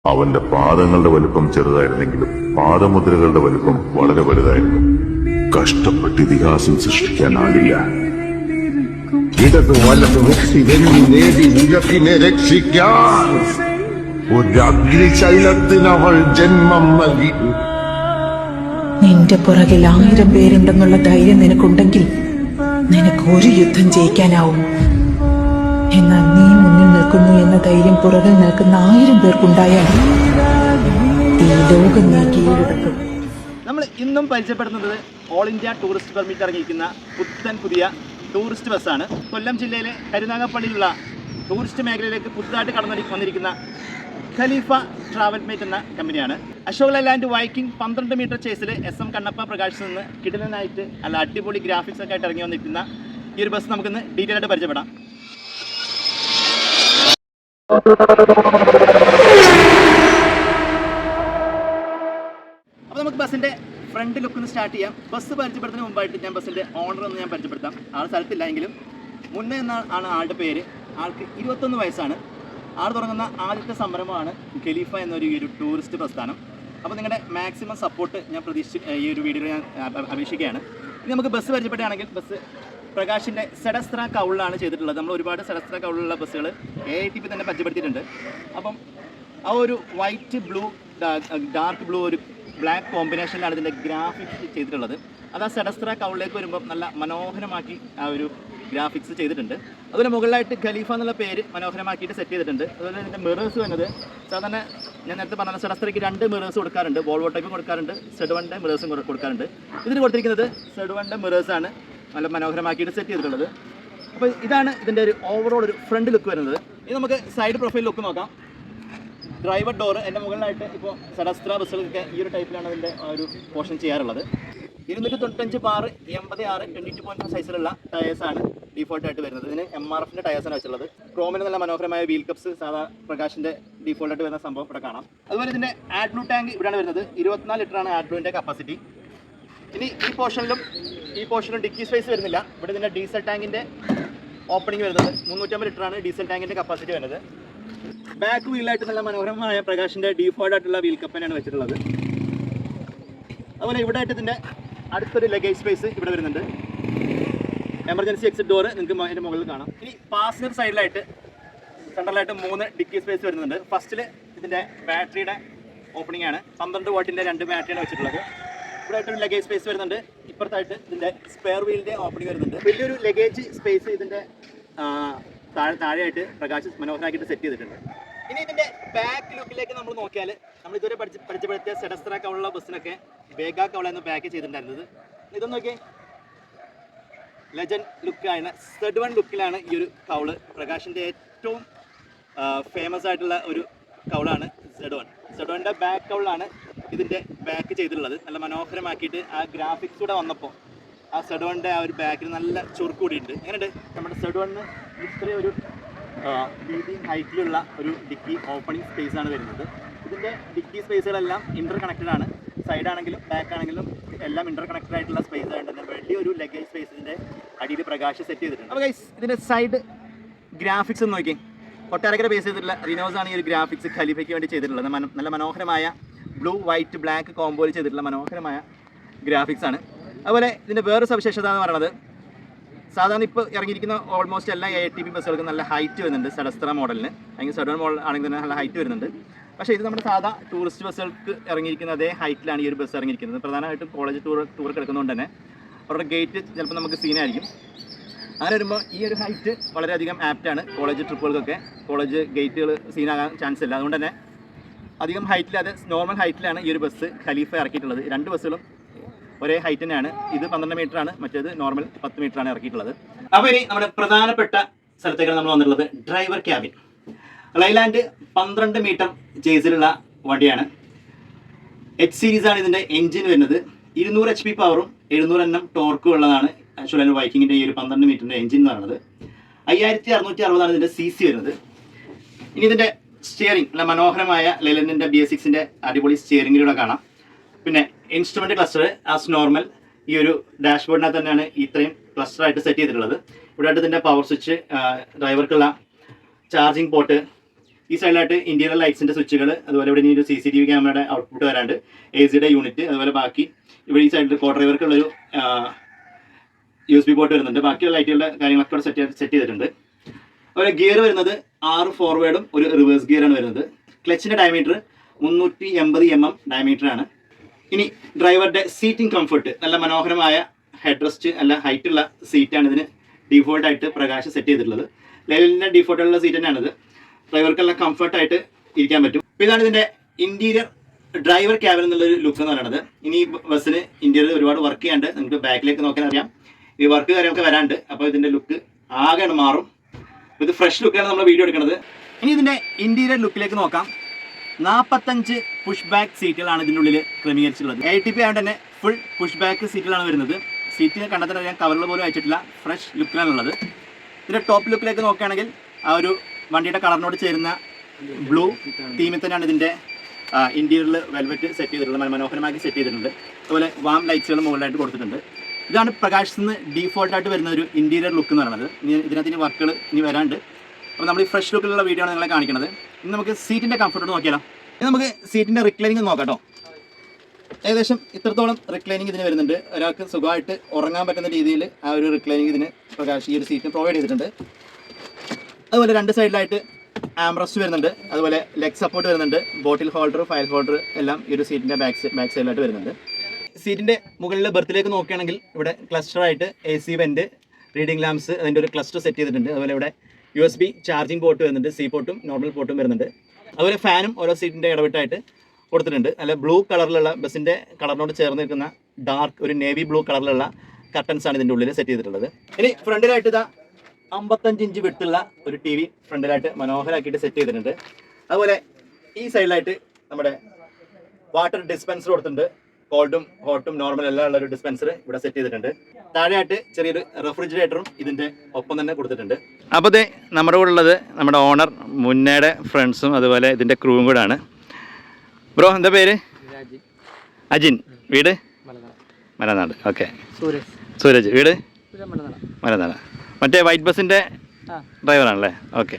അവന്റെ പാദങ്ങളുടെ വലുപ്പം ചെറുതായിരുന്നെങ്കിലും പാദമുദ്രകളുടെ വലുപ്പം വളരെ വലുതായിരുന്നു. കഷ്ടപ്പെട്ട് ഇതിഹാസം സൃഷ്ടിക്കാനാകില്ല. ഇടത് വലത് വെച്ച് വെള്ളി നേടി ഉലകിനെ രക്ഷിക്കാൻ ഒരു അഗ്നിശൈലത്തിനവൾ ജന്മം നൽകി. നിന്റെ പുറകിൽ 1000 പേരുണ്ടെന്നുള്ള ധൈര്യം നിനക്കുണ്ടെങ്കിൽ നിനക്ക് ഒരു യുദ്ധം ജയിക്കാനാവും. എന്നാൽ നീ മുന്നിൽ നിൽക്കുന്നു എന്ന ധൈര്യം പുറകിൽ നിൽക്കുന്ന 1000 പേർക്കുണ്ടായാൽ ഈ ലോകം നീ കീഴടക്കും. നമ്മൾ ഇന്നും പരിചയപ്പെടുന്നത് ഓൾ ഇന്ത്യ ടൂറിസ്റ്റ് പെർമിറ്റ് ഇറങ്ങിയിരിക്കുന്ന പുതിയ ടൂറിസ്റ്റ് ബസ്സാണ്. കൊല്ലം ജില്ലയിലെ കരുനാഗപ്പള്ളിയിലുള്ള ടൂറിസ്റ്റ് മേഖലയിലേക്ക് പുതുതായിട്ട് കടന്നു വന്നിരിക്കുന്ന ഖലീഫ ട്രാവൽ മേറ്റ് എന്ന കമ്പനിയാണ്. അശോക് ലൈലാൻഡ് വൈക്കിംഗ് 12 മീറ്റർ ചേസിൽ SM കണ്ണപ്പ പ്രകാശിൽ നിന്ന് കിടിലനായിട്ട് അല്ല അടിപൊളി ഗ്രാഫിക്സ് ഒക്കെ ആയിട്ട് ഇറങ്ങി വന്നിരിക്കുന്ന ഈ ഒരു ബസ് നമുക്കിന്ന് ഡീറ്റെയിൽ ആയിട്ട് പരിചയപ്പെടാം. അപ്പോൾ നമുക്ക് ബസ്സിൻ്റെ ഫ്രണ്ട് ലുക്ക് ഒന്ന് സ്റ്റാർട്ട് ചെയ്യാം. ബസ് പരിചയപ്പെടുത്തുന്നതിന് മുമ്പായിട്ട് ഞാൻ ബസ്സിൻ്റെ ഓണർ ഒന്ന് ഞാൻ പരിചയപ്പെടുത്താം. ആൾ സ്ഥലത്തില്ല എങ്കിലും മുന്നേ ആണ് ആളുടെ പേര്. ആൾക്ക് 21 വയസ്സാണ്. ആൾ തുടങ്ങുന്ന ആദ്യത്തെ സംരംഭമാണ് ഖലീഫ എന്നൊരു ഈ ഒരു ടൂറിസ്റ്റ് പ്രസ്ഥാനം. അപ്പോൾ നിങ്ങളുടെ മാക്സിമം സപ്പോർട്ട് ഞാൻ ഈ ഒരു വീഡിയോയിൽ ഞാൻ അപേക്ഷിക്കുകയാണ്. ഇനി നമുക്ക് ബസ് പരിചയപ്പെടുകയാണെങ്കിൽ ബസ് പ്രകാശിൻ്റെ സെഡസ്ത്ര കൗളിലാണ് ചെയ്തിട്ടുള്ളത്. നമ്മൾ ഒരുപാട് സെഡസ്ത്ര കൗളിലുള്ള ബസ്സുകൾ AITP തന്നെ പരിചയപ്പെടുത്തിയിട്ടുണ്ട്. അപ്പം ആ ഒരു വൈറ്റ് ബ്ലൂ ഡാർക്ക് ബ്ലൂ ഒരു ബ്ലാക്ക് കോമ്പിനേഷനിലാണ് ഇതിൻ്റെ ഗ്രാഫിക്സ് ചെയ്തിട്ടുള്ളത്. അത് ആ സെഡസ്ത്ര കൗളിലേക്ക് വരുമ്പോൾ നല്ല മനോഹരമാക്കി ആ ഒരു ഗ്രാഫിക്സ് ചെയ്തിട്ടുണ്ട്. അതുപോലെ മുകളിലായിട്ട് ഖലീഫ എന്നുള്ള പേര് മനോഹരമാക്കിയിട്ട് സെറ്റ് ചെയ്തിട്ടുണ്ട്. അതുപോലെ ഇതിൻ്റെ മിറേഴ്സ് വരുന്നത് സാധാരണ ഞാൻ നേരത്തെ പറഞ്ഞ സെഡസ്ത്രയ്ക്ക് 2 മിറേഴ്സ് കൊടുക്കാറുണ്ട്. വോൾവോ ടൈപ്പും കൊടുക്കാറുണ്ട്, Z1 മിറേഴ്സും കൊടുക്കാറുണ്ട്. ഇതിന് കൊടുത്തിരിക്കുന്നത് Z1 മിറേഴ്സാണ് നല്ല മനോഹരമാക്കിയിട്ട് സെറ്റ് ചെയ്തിട്ടുള്ളത്. അപ്പോൾ ഇതാണ് ഇതിൻ്റെ ഒരു ഓവറോൾ ഒരു ഫ്രണ്ട് ലുക്ക് വരുന്നത്. ഇനി നമുക്ക് സൈഡ് പ്രൊഫൈൽ ലുക്ക് നോക്കാം. ഡ്രൈവർ ഡോർ എൻ്റെ മുകളിലായിട്ട് ഇപ്പോൾ സെഡസ്ത്ര ബസ്സുകൾക്ക് ഈ ഒരു ടൈപ്പിലാണ് ഇതിൻ്റെ ഒരു പോർഷൻ ചെയ്യാറുള്ളത്. 295 ബാർ 86 22.5 സൈസിലുള്ള ടയേഴ്സാണ് ഡീഫോൾട്ടായിട്ട് വരുന്നത്. ഇതിന് MRFൻ്റെ ടയേഴ്സാണ് വെച്ചുള്ളത്. ക്രോമിന് നല്ല മനോഹരമായ വീൽ കപ്സ് സാധാ പ്രകാശിൻ്റെ ഡീഫോൾട്ടായിട്ട് വരുന്ന സംഭവം ഇവിടെ കാണാം. അതുപോലെ ഇതിൻ്റെ ആഡ്ബ്ലൂ ടാങ്ക് ഇവിടെയാണ് വരുന്നത്. 24 ലിറ്ററാണ് ആഡ്ബ്ലൂവിൻ്റെ കപ്പാസിറ്റി. ഇനി ഈ പോർഷനിലും ഡിക്കി സ്പേസ് വരുന്നില്ല. ഇവിടെ ഇതിൻ്റെ ഡീസൽ ടാങ്കിൻ്റെ ഓപ്പണിംഗ് വരുന്നത് 350 ലിറ്ററാണ് ഡീസൽ ടാങ്കിൻ്റെ കപ്പാസിറ്റി വരുന്നത്. ബാക്ക് വീലായിട്ട് നല്ല മനോഹരമായ പ്രകാശിൻ്റെ ഡീഫോൾട്ടായിട്ടുള്ള വീൽ കപ്പനാണ് വെച്ചിട്ടുള്ളത്. അതുപോലെ ഇവിടെ ആയിട്ട് ഇതിൻ്റെ അടുത്തൊരു ലഗേജ് സ്പേസ് ഇവിടെ വരുന്നുണ്ട്. എമർജൻസി എക്സിറ്റ് ഡോർ നിങ്ങൾക്ക് അതിൻ്റെ മുകളിൽ കാണാം. ഇനി പാസഞ്ചർ സൈഡിലായിട്ട് സെൻട്രലായിട്ട് 3 ഡിക്കി സ്പേസ് വരുന്നുണ്ട്. ഫസ്റ്റിൽ ഇതിൻ്റെ ബാറ്ററിയുടെ ഓപ്പണിംഗ് ആണ്. 12 വാട്ടിൻ്റെ 2 ബാറ്ററിയാണ് വെച്ചിട്ടുള്ളത്. ഇവിടെ ആയിട്ടൊരു ലഗേജ് സ്പേസ് വരുന്നുണ്ട്. ഇപ്പുറത്തായിട്ട് ഇതിൻ്റെ സ്പെയർ വീലിൻ്റെ ഓപ്പണിംഗ് വരുന്നുണ്ട്. വലിയൊരു ലഗേജ് സ്പേസ് ഇതിൻ്റെ താഴെയായിട്ട് പ്രകാശ് മനോഹരമാക്കിയിട്ട് സെറ്റ് ചെയ്തിട്ടുണ്ട്. ഇനി ഇതിൻ്റെ ബാക്ക് ലുക്കിലേക്ക് നമ്മൾ നോക്കിയാൽ നമ്മൾ ഇതുവരെ പരിചയപ്പെടുത്തിയ സെഡസ്ത്ര കൗളുള്ള ബസ്സിനൊക്കെ വേഗ കൗളായിരുന്നു ബാക്ക് ചെയ്തിട്ടുണ്ടായിരുന്നത്. ഇതൊന്ന് നോക്കിയേ, ലെജൻഡ് ലുക്കാണ്. Z1 ലുക്കിലാണ് ഈ ഒരു കൗള്. പ്രകാശിൻ്റെ ഏറ്റവും ഫേമസ് ആയിട്ടുള്ള ഒരു കൗളാണ് Z1ൻ്റെ ബാക്ക് കൗളാണ് ഇതിൻ്റെ ബാക്ക് ചെയ്തിട്ടുള്ളത്. നല്ല മനോഹരമാക്കിയിട്ട് ആ ഗ്രാഫിക്സ് കൂടെ വന്നപ്പോൾ ആ Z1ൻ്റെ ആ ഒരു ബാക്കിൽ നല്ല ചുർക്ക് കൂടിയിട്ടുണ്ട്. എങ്ങനെയുണ്ട് നമ്മുടെ Z1 ഇത്രയും ഒരു വീതി ഹൈറ്റിലുള്ള ഒരു ഡിക്കി ഓപ്പണിംഗ് സ്പേസ് ആണ് വരുന്നത്. ഇതിൻ്റെ ഡിക്കി സ്പേസുകളെല്ലാം ഇൻ്റർ കണക്റ്റഡ് ആണ്. സൈഡാണെങ്കിലും ബാക്ക് ആണെങ്കിലും എല്ലാം ഇൻ്റർ കണക്റ്റഡ് ആയിട്ടുള്ള സ്പേസ് ആയിട്ട് തന്നെ വലിയൊരു ലഗേജ് സ്പേസ് ഇതിൻ്റെ അടിയിൽ പ്രകാശ് സെറ്റ് ചെയ്തിട്ടുണ്ട്. അപ്പോൾ ഗൈസ് ഇതിൻ്റെ സൈഡ് ഗ്രാഫിക്സ് ഒന്ന് നോക്കി. കൊട്ടാരക്കര ബേസ് ചെയ്തിട്ടുള്ള റിനോസ് ആണ് ഈ ഒരു ഗ്രാഫിക്സ് ഖലീഫയ്ക്ക് വേണ്ടി ചെയ്തിട്ടുള്ളത്. നല്ല മനോഹരമായ ബ്ലൂ വൈറ്റ് ബ്ലാക്ക് കോമ്പോയിൽ ചെയ്തിട്ടുള്ള മനോഹരമായ ഗ്രാഫിക്സ് ആണ്. അതുപോലെ ഇതിൻ്റെ വേറൊരു സവിശേഷത എന്ന് പറയുന്നത് സാധാരണ ഇപ്പോൾ ഇറങ്ങിയിരിക്കുന്ന ഓൾമോസ്റ്റ് എല്ലാ AITP ബസ്സുകൾക്ക് നല്ല ഹൈറ്റ് വരുന്നുണ്ട്. സെഡസ്ത്ര മോഡലിന് അല്ലെങ്കിൽ Z1 മോഡൽ ആണെങ്കിൽ തന്നെ നല്ല ഹൈറ്റ് വരുന്നുണ്ട്. പക്ഷേ ഇത് നമ്മുടെ സാധാ ടൂറിസ്റ്റ് ബസ്സുകൾക്ക് ഇറങ്ങിയിരിക്കുന്ന അതേ ഹൈറ്റിലാണ് ഈ ഒരു ബസ് ഇറങ്ങിയിരിക്കുന്നത്. പ്രധാനമായിട്ടും കോളേജ് ടൂർ കിടക്കുന്നതുകൊണ്ട് തന്നെ അവരുടെ ഗേറ്റ് ചിലപ്പോൾ നമുക്ക് സീനായിരിക്കും. അങ്ങനെ വരുമ്പോൾ ഈ ഒരു ഹൈറ്റ് വളരെയധികം ആപ്റ്റാണ് കോളേജ് ട്രിപ്പുകൾക്കൊക്കെ. കോളേജ് ഗേറ്റുകൾ സീനാകാൻ ചാൻസ് ഇല്ല. അതുകൊണ്ട് തന്നെ അധികം ഹൈറ്റില്ലാതെ നോർമൽ ഹൈറ്റിലാണ് ഈ ഒരു ബസ് ഖലീഫ ഇറക്കിയിട്ടുള്ളത്. 2 ബസ്സുകളും ഒരേ ഹൈറ്റ് തന്നെയാണ്. ഇത് 12 മീറ്റർ ആണ്, മറ്റേത് നോർമൽ 10 മീറ്റർ ആണ് ഇറക്കിയിട്ടുള്ളത്. അപ്പോൾ ഇനി നമ്മുടെ പ്രധാനപ്പെട്ട സ്ഥലത്തേക്കാണ് നമ്മൾ വന്നിട്ടുള്ളത്. Driver cabin. ലൈലാൻഡ് 12 മീറ്റർ ചേസിലുള്ള വണ്ടിയാണ്. H സീരീസ് ആണ് ഇതിൻ്റെ എഞ്ചിൻ വരുന്നത്. 200 HP പവറും 700 Nm ടോർക്കും ഉള്ളതാണ് അശോക് വൈക്കിങ്ങിൻ്റെ ഈ ഒരു 12 മീറ്ററിൻ്റെ എഞ്ചിൻ എന്ന് പറയുന്നത്. 5660 ഇതിൻ്റെ CC വരുന്നത്. ഇനി ഇതിൻ്റെ സ്റ്റിയറിംഗ് നല്ല മനോഹരമായ ലൈലാൻഡിൻ്റെ BS6ൻ്റെ അടിപൊളി സ്റ്റിയറിംഗിലൂടെ കാണാം. പിന്നെ ഇൻസ്ട്രുമെൻ്റ് ക്ലസ്റ്റർ ആസ് നോർമൽ ഈ ഒരു ഡാഷ്ബോർഡിനകത്ത് തന്നെയാണ് ഇത്രയും ക്ലസ്റ്ററായിട്ട് സെറ്റ് ചെയ്തിട്ടുള്ളത്. ഇവിടെ ആയിട്ട് ഇതിൻ്റെ പവർ സ്വിച്ച്, ഡ്രൈവർക്കുള്ള ചാർജിങ് പോർട്ട്, ഈ സൈഡിലായിട്ട് ഇന്റീരിയർ ലൈറ്റ്സിന്റെ സ്വിച്ചുകൾ, അതുപോലെ ഇവിടെ ഇനി ഒരു CCTV ക്യാമറയുടെ ഔട്ട്പുട്ട് വരാണ്ട്, AC യൂണിറ്റ്, അതുപോലെ ബാക്കി ഇവിടെ ഈ സൈഡിൽ കോ ഡ്രൈവർക്കുള്ളൊരു USB പോർട്ട് വരുന്നുണ്ട്. ബാക്കിയുള്ള ലൈറ്റുകളുടെ കാര്യങ്ങളൊക്കെ ഇവിടെ സെറ്റ് ചെയ്തിട്ടുണ്ട്. അതുപോലെ ഗിയർ വരുന്നത് 6 ഫോർവേഡും ഒരു റിവേഴ്സ് ഗിയറാണ് വരുന്നത്. ക്ലച്ചിന്റെ ഡയമീറ്റർ 380 mm ഡയമീറ്റർ ആണ്. ഇനി ഡ്രൈവറുടെ സീറ്റിംഗ് കംഫർട്ട്, നല്ല മനോഹരമായ ഹെഡ് റെസ്റ്റ്, നല്ല ഹൈറ്റുള്ള സീറ്റാണ് ഇതിന് ഡീഫോൾട്ടായിട്ട് പ്രകാശ് സെറ്റ് ചെയ്തിട്ടുള്ളത്. ലെവലിൻ്റെ ഡീഫോൾട്ടുള്ള സീറ്റ് തന്നെയാണിത്. ഡ്രൈവർക്കെല്ലാം കംഫർട്ടായിട്ട് ഇരിക്കാൻ പറ്റും. അപ്പോൾ ഇതാണ് ഇതിൻ്റെ ഇൻറ്റീരിയർ ഡ്രൈവർ ക്യാബിൻ എന്നുള്ളൊരു ലുക്ക് എന്ന് പറയുന്നത്. ഇനി ഈ ബസ്സിന് ഇൻറ്റീരിയർ ഒരുപാട് വർക്ക് ചെയ്യാണ്ട്, നമുക്ക് ബാക്കിലേക്ക് നോക്കാൻ അറിയാം, ഈ വർക്ക് കാര്യങ്ങളൊക്കെ വരാണ്ട്. അപ്പോൾ ഇതിൻ്റെ ലുക്ക് ആകെ മാറും. ഇത് ഫ്രഷ് ലുക്കിലാണ് നമ്മൾ വീഡിയോ എടുക്കുന്നത്. ഇനി ഇതിൻ്റെ ഇൻറ്റീരിയർ ലുക്കിലേക്ക് നോക്കാം. 45 പുഷ് ബാക്ക് സീറ്റുകളാണ് ഇതിൻ്റെ ഉള്ളിൽ ക്രമീകരിച്ചിട്ടുള്ളത്. ATP ആയതുകൊണ്ട് തന്നെ ഫുൾ പുഷ് ബാക്ക് സീറ്റുകളാണ് വരുന്നത്. സീറ്റിന് കണ്ടെത്താൻ ഞാൻ കവറിൽ പോലും അയച്ചിട്ടില്ല, ഫ്രഷ് ലുക്കിലാണുള്ളത്. ഇതിൻ്റെ ടോപ്പ് ലുക്കിലേക്ക് നോക്കുകയാണെങ്കിൽ ആ ഒരു വണ്ടിയുടെ കളറിനോട് ചേരുന്ന ബ്ലൂ തീമിൽ തന്നെയാണ് ഇതിൻ്റെ ഇൻറ്റീരിയറിൽ വെൽവെറ്റ് സെറ്റ് ചെയ്തിട്ടുള്ളത്, മനോഹരമാക്കി സെറ്റ് ചെയ്തിട്ടുണ്ട്. അതുപോലെ വാം ലൈറ്റ്സുകൾ മുകളിലായിട്ട് കൊടുത്തിട്ടുണ്ട്. ഇതാണ് പ്രകാശിൽ നിന്ന് ഡീഫോൾട്ടായിട്ട് വരുന്ന ഒരു ഇൻറ്റീരിയർ ലുക്ക് എന്ന് പറയുന്നത്. ഇതിനകത്ത് വർക്കുകൾ ഇനി വരാണ്ട്. അപ്പോൾ നമ്മൾ ഈ ഫ്രഷ് ലുക്കിലുള്ള വീഡിയോ ആണ് നിങ്ങളെ കാണിക്കുന്നത്. ഇനി നമുക്ക് സീറ്റിൻ്റെ കംഫർട്ട് നോക്കിയാലോ. ഇനി നമുക്ക് സീറ്റിൻ്റെ റിക്ലൈനിങ് നോക്കാം കേട്ടോ. ഏകദേശം ഇത്രത്തോളം റിക്ലൈനിങ് ഇതിന് വരുന്നുണ്ട്. ഒരാൾക്ക് സുഖമായിട്ട് ഉറങ്ങാൻ പറ്റുന്ന രീതിയിൽ ആ ഒരു റിക്ലൈനിങ് ഇതിന് പ്രകാശ് ഈ ഒരു സീറ്റിന് പ്രൊവൈഡ് ചെയ്തിട്ടുണ്ട്. അതുപോലെ രണ്ട് സൈഡിലായിട്ട് ആംറസ്റ്റ് വരുന്നുണ്ട്. അതുപോലെ ലെഗ് സപ്പോർട്ട് വരുന്നുണ്ട്. ബോട്ടിൽ ഹോൾഡർ, ഫയൽ ഹോൾഡർ എല്ലാം ഈ ഒരു സീറ്റിൻ്റെ ബാക്ക് സൈഡിലായിട്ട് വരുന്നുണ്ട്. സീറ്റിൻ്റെ മുകളിലെ ബർത്തിലേക്ക് നോക്കുകയാണെങ്കിൽ ഇവിടെ ക്ലസ്റ്ററായിട്ട് AC വെൻറ്റ്, റീഡിംഗ് ലാംപ്സ്, അതിൻ്റെ ഒരു ക്ലസ്റ്റർ സെറ്റ് ചെയ്തിട്ടുണ്ട്. അതുപോലെ ഇവിടെ USB ചാർജിങ് പോർട്ട് വരുന്നുണ്ട്. C പോർട്ടും നോർമൽ പോർട്ടും വരുന്നുണ്ട്. അതുപോലെ ഫാനും ഓരോ സീറ്റിൻ്റെ ഇടവിട്ടായിട്ട് കൊടുത്തിട്ടുണ്ട്. നല്ല ബ്ലൂ കളറിലുള്ള, ബസ്സിൻ്റെ കളറിനോട് ചേർന്ന് നിൽക്കുന്ന ഡാർക്ക് ഒരു നേവി ബ്ലൂ കളറിലുള്ള കർട്ടൻസ് ആണ് ഇതിൻ്റെ ഉള്ളിൽ സെറ്റ് ചെയ്തിട്ടുള്ളത്. ഇനി ഫ്രണ്ടിലായിട്ട് ഇതാ 55 ഇഞ്ച് വിട്ടുള്ള ഒരു TV ഫ്രണ്ടിലായിട്ട് മനോഹരമാക്കിയിട്ട് സെറ്റ് ചെയ്തിട്ടുണ്ട്. അതുപോലെ ഈ സൈഡിലായിട്ട് നമ്മുടെ വാട്ടർ ഡിസ്പെൻസർ കൊടുത്തിട്ടുണ്ട്. കോൾഡും ഹോട്ടും നോർമൽ എല്ലാം ഉള്ള ഒരു ഡിസ്പെൻസർ ഇവിടെ സെറ്റ് ചെയ്തിട്ടുണ്ട്. താഴെയായിട്ട് ചെറിയൊരു റെഫ്രിജറേറ്ററും ഇതിൻ്റെ ഒപ്പം തന്നെ കൊടുത്തിട്ടുണ്ട്. അപ്പോൾ ഇത് നമ്മുടെ കൂടെ ഉള്ളത് നമ്മുടെ ഓണർ മുന്നേടെ ഫ്രണ്ട്സും അതുപോലെ ഇതിൻ്റെ ക്രൂവും കൂടെ ആണ്. ബ്രോ, എന്താ പേര്? അജിൻ. വീട് മലനാട്. ഓക്കെ. സൂരജ്. വീട് മലനാട്. മറ്റേ വൈറ്റ് ബസ്സിൻ്റെ ഡ്രൈവറാണല്ലേ? ഓക്കെ.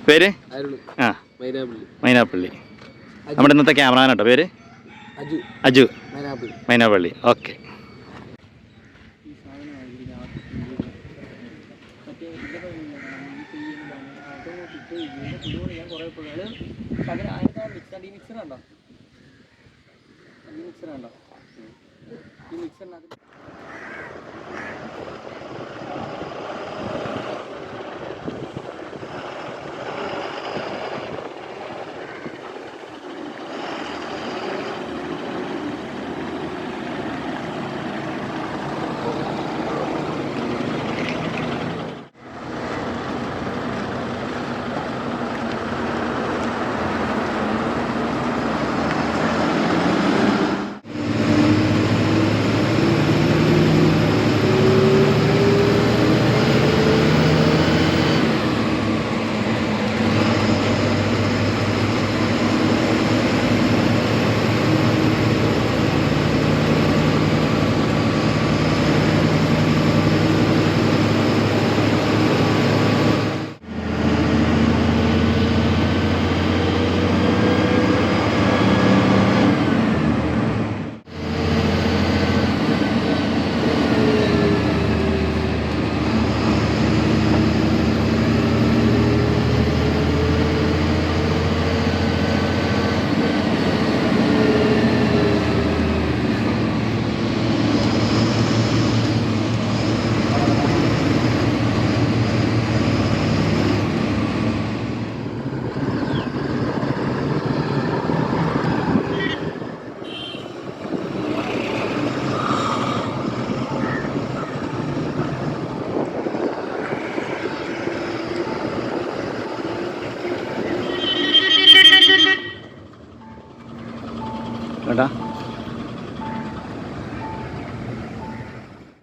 പേര്? ആ, മൈനാപ്പള്ളി. നമ്മുടെ ഇന്നത്തെ ക്യാമറമാൻ കേട്ടോ. പേര്? അജു. മൈനാപ്പള്ളി. ഓക്കെ.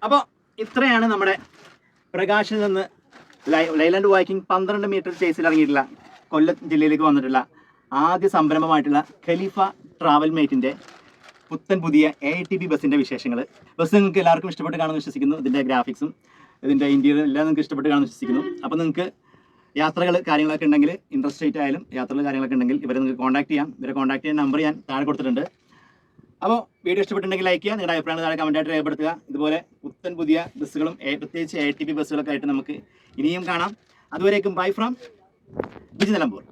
അപ്പോൾ ഇത്രയാണ് നമ്മുടെ പ്രകാശിൽ നിന്ന് ലൈലാൻഡ് വാക്കിംഗ് 12 മീറ്റർ ചേസിൽ ഇറങ്ങിയിട്ടുള്ള കൊല്ലം ജില്ലയിലേക്ക് വന്നിട്ടുള്ള ആദ്യ സംരംഭമായിട്ടുള്ള ഖലീഫ ട്രാവൽ മേറ്റിൻ്റെ പുത്തൻ പുതിയ ATP ബസ്സിൻ്റെ വിശേഷങ്ങൾ. ബസ് നിങ്ങൾക്ക് എല്ലാവർക്കും ഇഷ്ടപ്പെട്ട് കാണുമെന്ന് വിശ്വസിക്കുന്നു. ഇതിൻ്റെ ഗ്രാഫിക്സും ഇതിൻ്റെ ഇൻറ്റീരിയർ എല്ലാം നിങ്ങൾക്ക് ഇഷ്ടപ്പെട്ട് കാണുമെന്ന് വിശ്വസിക്കുന്നു. അപ്പോൾ നിങ്ങൾക്ക് യാത്രകൾ കാര്യങ്ങളൊക്കെ ഉണ്ടെങ്കിൽ ഇൻട്രസ്റ്റ് ആയാലും യാത്രകൾ കാര്യങ്ങളൊക്കെ ഉണ്ടെങ്കിൽ ഇവരെ നിങ്ങൾക്ക് കോൺടാക്ട് ചെയ്യാം. ഇവരെ കോൺടാക്ട് ചെയ്യാൻ നമ്പർ ഞാൻ താഴെ കൊടുത്തിട്ടുണ്ട്. അപ്പോൾ വീഡിയോ ഇഷ്ടപ്പെട്ടിട്ടുണ്ടെങ്കിൽ ലൈക്ക് ചെയ്യുക, നിങ്ങളുടെ അഭിപ്രായങ്ങൾ താഴെ കമൻറ്റായിട്ട് രേഖപ്പെടുത്തുക. ഇതുപോലെ പുത്തൻ പുതിയ ബസ്സുകളും പ്രത്യേകിച്ച് ATP ബസ്സുകളൊക്കെ ആയിട്ട് നമുക്ക് ഇനിയും കാണാം. അതുവരേക്കും ബൈ ഫ്രം വിജി നിലമ്പൂർ.